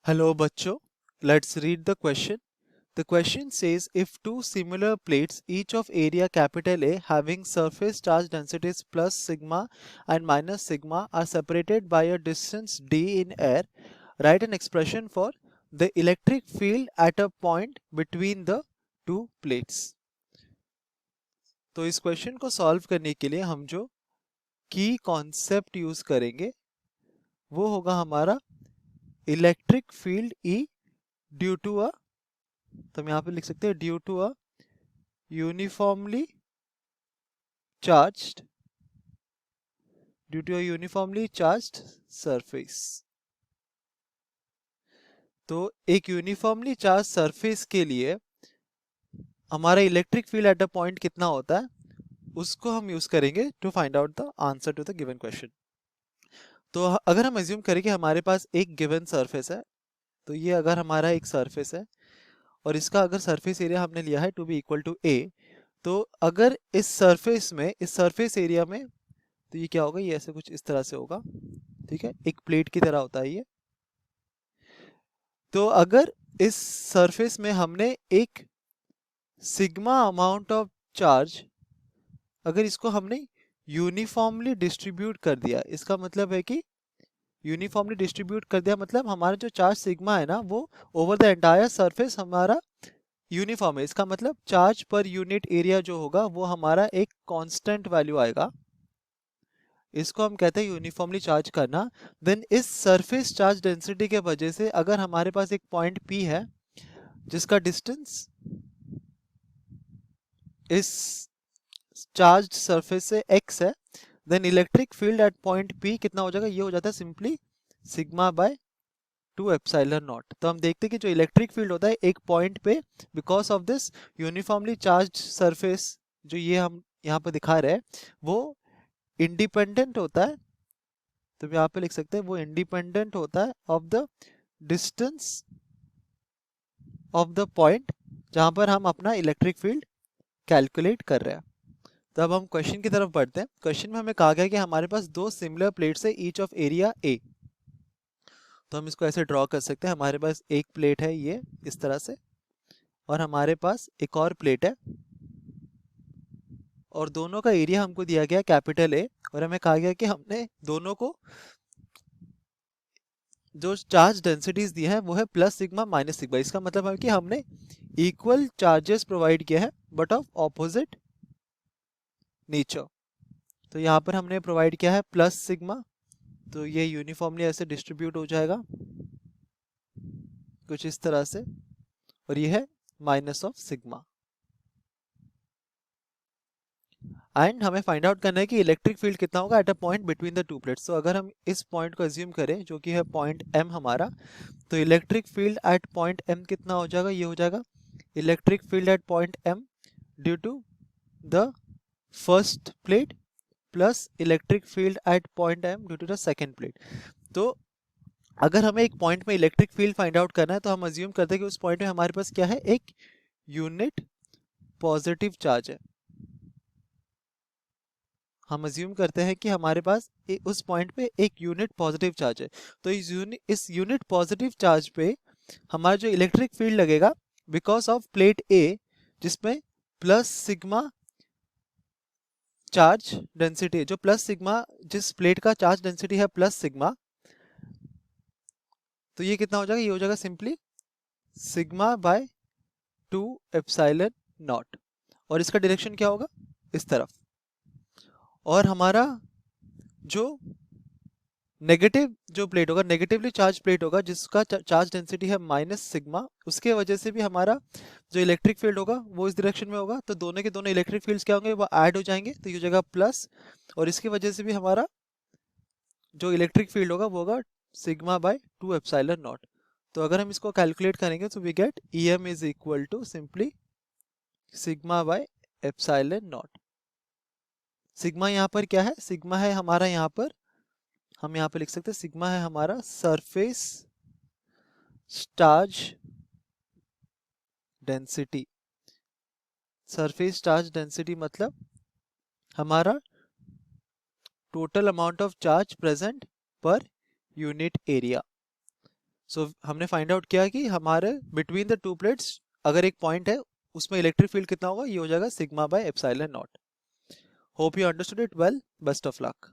Hello बच्चों, let's read the question. The question says if two similar plates, each of area capital A having surface charge densities plus sigma and minus sigma are separated by a distance d in air, write an expression for the electric field at a point between the two plates. तो इस question को solve करने के लिए हम जो की concept use करेंगे वो होगा हमारा electric field E due to a, तो हम यहाँ पे लिख सकते हैं due to a uniformly charged due to a uniformly charged surface. तो एक यूनिफॉर्मली चार्ज सरफेस के लिए हमारा electric field at a point कितना होता है उसको हम यूज करेंगे to find out the answer to the given question. तो अगर हम एज्यूम करें कि हमारे पास एक गिवन सरफेस है, तो ये अगर हमारा एक सरफेस है और इसका अगर सरफेस एरिया हमने लिया है टू बी इक्वल टू ए, तो अगर इस सरफेस में इस सरफेस एरिया में, तो ये क्या होगा, ये ऐसे कुछ इस तरह से होगा, ठीक है, एक प्लेट की तरह होता है ये। तो अगर इस सरफेस में हमने एक सिग्मा अमाउंट ऑफ चार्ज, अगर इसको हमने यूनिफॉर्मली डिस्ट्रीब्यूट कर दिया, इसका मतलब है कि यूनिफॉर्मली डिस्ट्रीब्यूट कर दिया मतलब हमारा जो चार्ज सिग्मा है ना वो ओवर द एंटायर सरफेस हमारा यूनिफॉर्म है। इसका मतलब चार्ज पर यूनिट एरिया जो होगा वो हमारा एक कांस्टेंट वैल्यू आएगा, इसको हम कहते हैं यूनिफॉर्मली चार्ज करना। देन इस सरफेस चार्ज डेंसिटी के वजह से अगर हमारे पास एक पॉइंट P है जिसका डिस्टेंस इस चार्ज सरफेस से x है, then electric field at point P कितना हो जाएगा, ये हो जाता है simply sigma by 2 epsilon naught. तो हम देखते हैं कि जो इलेक्ट्रिक फील्ड होता है एक पॉइंट पे because of this uniformly charge surface, जो ये हम यहाँ पे दिखा रहे हैं, वो इंडिपेंडेंट होता है। तो यहाँ पे लिख सकते हैं वो इंडिपेंडेंट होता है of the distance of the point जहां पर हम अपना इलेक्ट्रिक फील्ड कैलकुलेट कर रहे हैं। तो अब हम क्वेश्चन की तरफ बढ़ते हैं। क्वेश्चन में हमें कहा गया कि हमारे पास दो सिमिलर प्लेट्स है ईच ऑफ एरिया ए। तो हम इसको ऐसे ड्रॉ कर सकते हैं, हमारे पास एक प्लेट है ये इस तरह से और हमारे पास एक और प्लेट है और दोनों का एरिया हमको दिया गया कैपिटल ए और हमें कहा गया कि हमने दोनों को जो चार्ज डेंसिटीज दी है वो है प्लस सिग्मा माइनस सिग्मा। इसका मतलब है कि हमने इक्वल चार्जेस प्रोवाइड किया है बट ऑफ ऑपोजिट नेचर। तो यहाँ पर हमने प्रोवाइड किया है प्लस सिग्मा, तो ये यूनिफॉर्मली ऐसे डिस्ट्रीब्यूट हो जाएगा कुछ इस तरह से, और ये है माइनस ऑफ सिग्मा। एंड हमें फाइंड आउट करना है कि इलेक्ट्रिक फील्ड कितना होगा eight a point between the two plates. तो अगर हम इस पॉइंट को अज्यूम करें जो कि है पॉइंट M हमारा, तो electric field at point M कितना हो जाएगा, ये हो जाएगा electric field at point M due to the first plate plus electric field at point M due to the second plate. तो अगर हमें एक पॉइंट में इलेक्ट्रिक फील्ड फाइंड आउट करना है तो हम अज्यूम करते हैं कि उस पॉइंट में हमारे पास क्या है, एक यूनिट पॉजिटिव चार्ज है। हम अज्यूम करते हैं कि हमारे पास उस पॉइंट पे एक यूनिट पॉजिटिव चार्ज है। तो इस यूनिट पॉजिटिव चार्ज पे हमारा जो इलेक्ट्रिक फील्ड लगेगा बिकॉज ऑफ प्लेट ए जिसमें प्लस सिग्मा चार्ज डेंसिटी, जो प्लस सिग्मा, जिस प्लेट का चार्ज डेंसिटी है प्लस सिग्मा, तो ये कितना हो जाएगा, ये हो जाएगा simply sigma by 2 epsilon not. और इसका डायरेक्शन क्या होगा, इस तरफ। और हमारा जो नेगेटिव जो प्लेट होगा, नेगेटिवली चार्ज प्लेट होगा जिसका चार्ज डेंसिटी है माइनस सिग्मा, उसके वजह से भी हमारा जो इलेक्ट्रिक फील्ड होगा वो इस डायरेक्शन में होगा। तो दोनों के दोनों इलेक्ट्रिक फील्ड्स क्या होंगे, वो ऐड हो जाएंगे, तो ये हो जाएगा प्लस, और इसकी वजह से भी हमारा जो इलेक्ट्रिक फील्ड होगा वो होगा सिग्मा बाय 2 एप्सिलॉन नॉट। तो अगर हम इसको कैलकुलेट करेंगे तो we get EM is equal to simply sigma by epsilon not. Sigma यहाँ पर क्या है, सिग्मा है हमारा, यहाँ पर हम यहाँ पे लिख सकते हैं सिग्मा है हमारा surface charge density. Surface charge density मतलब हमारा total amount of charge present per unit area. हमने फाइंड आउट किया कि हमारे बिटवीन द टू प्लेट्स अगर एक पॉइंट है उसमें इलेक्ट्रिक फील्ड कितना होगा, ये हो जाएगा sigma by epsilon not. Hope you understood it well, best of luck.